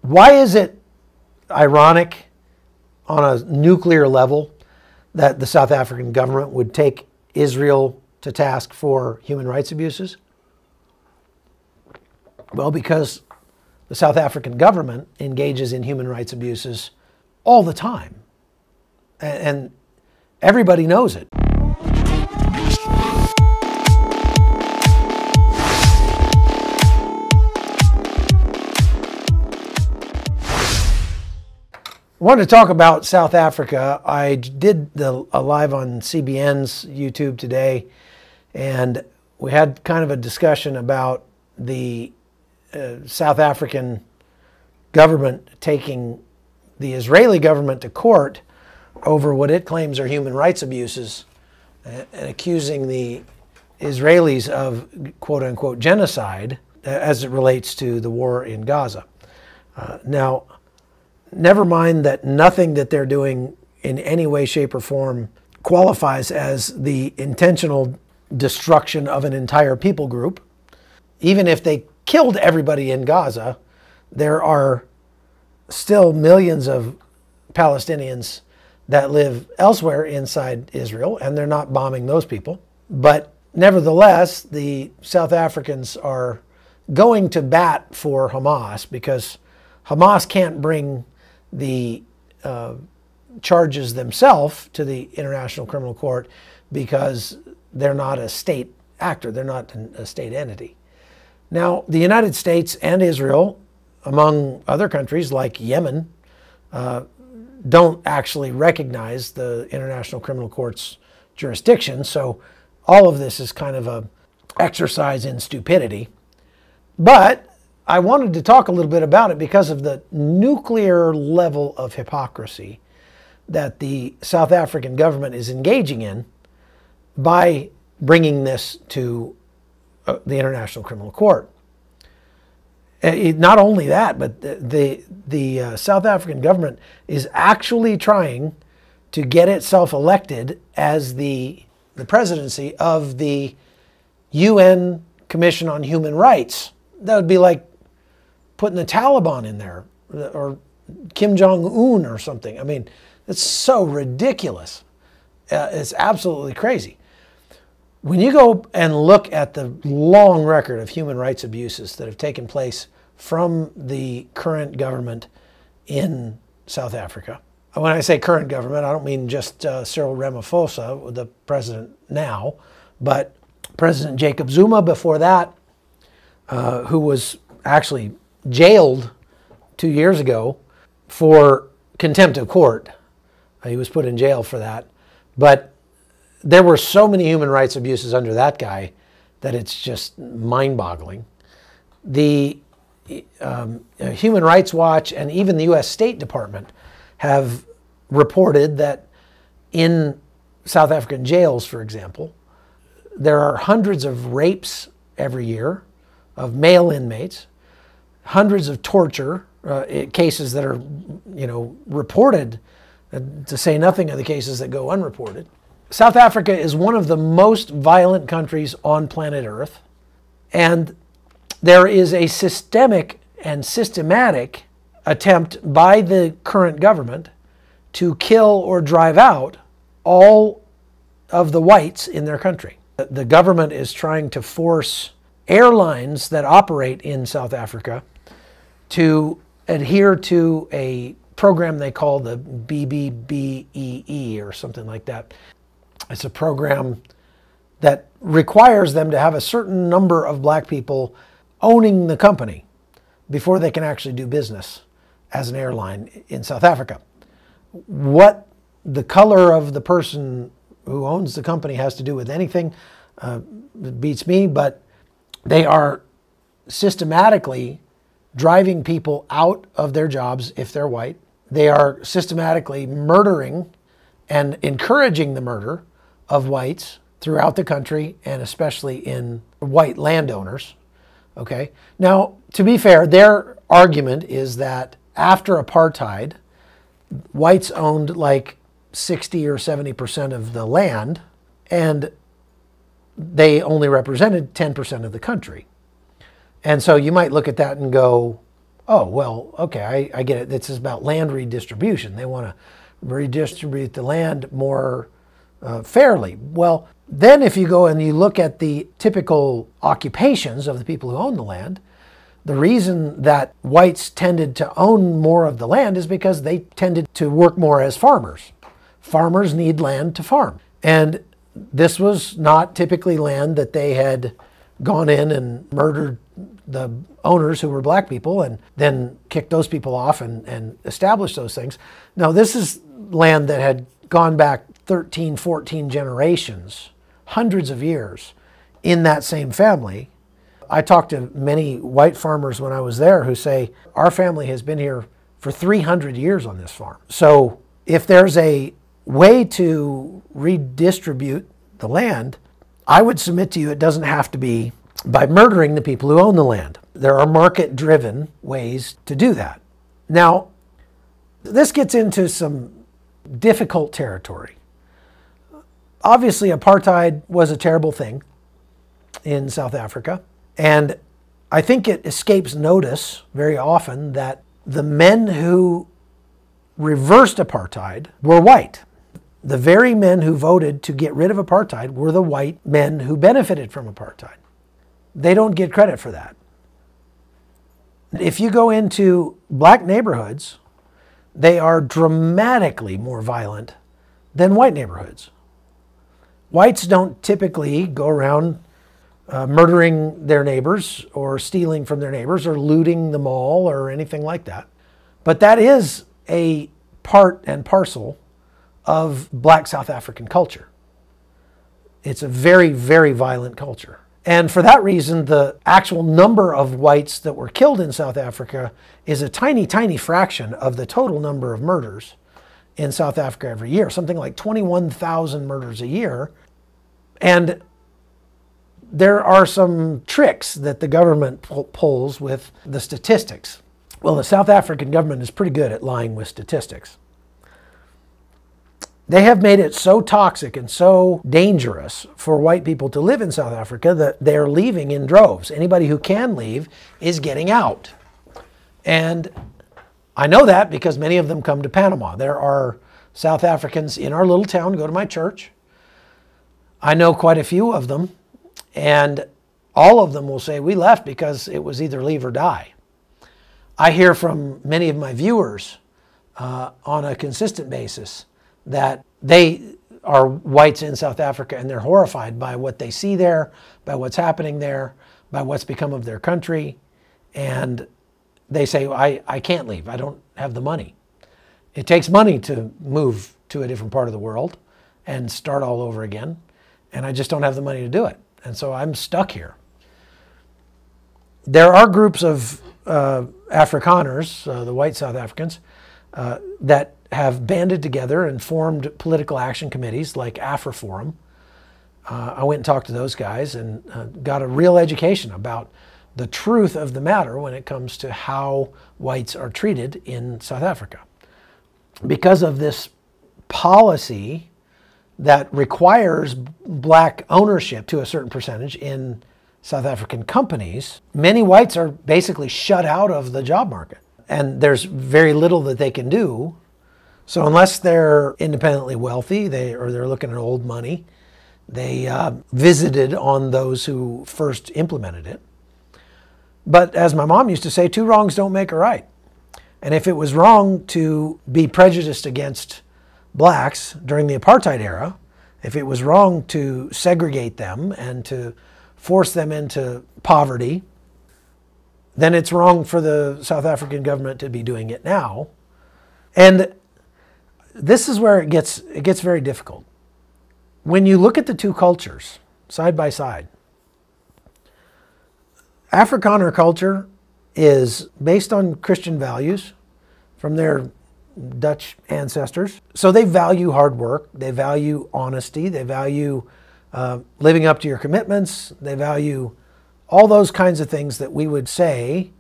Why is it ironic on a nuclear level that the South African government would take Israel to task for human rights abuses? Well, because the South African government engages in human rights abuses all the time. And everybody knows it. I wanted to talk about South Africa. I did a live on CBN's YouTube today, and we had kind of a discussion about the South African government taking the Israeli government to court over what it claims are human rights abuses and accusing the Israelis of quote-unquote genocide as it relates to the war in Gaza. Now, never mind that nothing that they're doing in any way, shape, or form qualifies as the intentional destruction of an entire people group. Even if they killed everybody in Gaza, there are still millions of Palestinians that live elsewhere inside Israel, and they're not bombing those people. But nevertheless, the South Africans are going to bat for Hamas because Hamas can't bring the charges themselves to the International Criminal Court because they're not a state actor, they're not a state entity. Now, the United States and Israel, among other countries like Yemen, don't actually recognize the International Criminal Court's jurisdiction, so all of this is kind of an exercise in stupidity. But I wanted to talk a little bit about it because of the nuclear level of hypocrisy that the South African government is engaging in by bringing this to the International Criminal Court. Not only that, but the South African government is actually trying to get itself elected as the presidency of the UN Commission on Human Rights. That would be like putting the Taliban in there or Kim Jong-un or something. I mean, it's so ridiculous. It's absolutely crazy. When you go and look at the long record of human rights abuses that have taken place from the current government in South Africa, when I say current government, I don't mean just Cyril Ramaphosa, the president now, but President Jacob Zuma before that, who was actually jailed 2 years ago for contempt of court. He was put in jail for that. But there were so many human rights abuses under that guy that it's just mind-boggling. The Human Rights Watch and even the U.S. State Department have reported that in South African jails, for example, there are hundreds of rapes every year of male inmates, hundreds of torture cases that are, reported, to say nothing of the cases that go unreported. South Africa is one of the most violent countries on planet Earth, and there is a systemic and systematic attempt by the current government to kill or drive out all of the whites in their country. The government is trying to force airlines that operate in South Africa to adhere to a program they call the BBBEE or something like that. It's a program that requires them to have a certain number of black people owning the company before they can actually do business as an airline in South Africa. What the color of the person who owns the company has to do with anything beats me, but they are systematically driving people out of their jobs if they're white. They are systematically murdering and encouraging the murder of whites throughout the country, and especially in white landowners. Okay. Now, to be fair, their argument is that after apartheid, whites owned like 60 or 70% of the land, and they only represented 10% of the country. And so you might look at that and go, Oh, well, okay, I get it. This is about land redistribution. They want to redistribute the land more fairly. Well, then if you go and you look at the typical occupations of the people who own the land, the reason that whites tended to own more of the land is because they tended to work more as farmers. Farmers need land to farm. And this was not typically land that they had gone in and murdered the owners who were black people and then kicked those people off and established those things. No, this is land that had gone back 13, 14 generations, hundreds of years in that same family. I talked to many white farmers when I was there who say, our family has been here for 300 years on this farm. So if there's a way to redistribute the land, I would submit to you it doesn't have to be by murdering the people who own the land. There are market-driven ways to do that. Now, this gets into some difficult territory. Obviously, apartheid was a terrible thing in South Africa. And I think it escapes notice very often that the men who reversed apartheid were white. The very men who voted to get rid of apartheid were the white men who benefited from apartheid. They don't get credit for that. If you go into black neighborhoods, they are dramatically more violent than white neighborhoods. Whites don't typically go around murdering their neighbors or stealing from their neighbors or looting the mall or anything like that. But that is a part and parcel of black South African culture. It's a very, very violent culture. And for that reason, the actual number of whites that were killed in South Africa is a tiny, tiny fraction of the total number of murders in South Africa every year, something like 21,000 murders a year. And there are some tricks that the government pulls with the statistics. Well, the South African government is pretty good at lying with statistics. They have made it so toxic and so dangerous for white people to live in South Africa that they're leaving in droves. Anybody who can leave is getting out. And I know that because many of them come to Panama. There are South Africans in our little town who go to my church. I know quite a few of them. And all of them will say, we left because it was either leave or die. I hear from many of my viewers on a consistent basis that they are whites in South Africa and they're horrified by what they see there, by what's happening there, by what's become of their country. And they say, I can't leave. I don't have the money. It takes money to move to a different part of the world and start all over again. And I just don't have the money to do it. And so I'm stuck here. There are groups of Afrikaners, the white South Africans, that have banded together and formed political action committees like AfriForum. I went and talked to those guys and got a real education about the truth of the matter when it comes to how whites are treated in South Africa. Because of this policy that requires black ownership to a certain percentage in South African companies, many whites are basically shut out of the job market. And there's very little that they can do. So unless they're independently wealthy, or they're looking at old money, they visited on those who first implemented it. But as my mom used to say, two wrongs don't make a right. And if it was wrong to be prejudiced against blacks during the apartheid era, if it was wrong to segregate them and to force them into poverty, then it's wrong for the South African government to be doing it now. And this is where it gets very difficult. When you look at the two cultures side by side, Afrikaner culture is based on Christian values from their Dutch ancestors. So they value hard work, they value honesty, they value living up to your commitments, they value all those kinds of things that we would say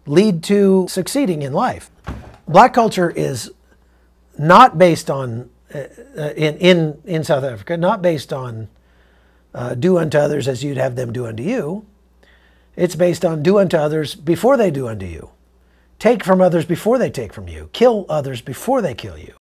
lead to succeeding in life. Black culture is not based on, in South Africa, not based on do unto others as you'd have them do unto you. It's based on do unto others before they do unto you. take from others before they take from you. Kill others before they kill you.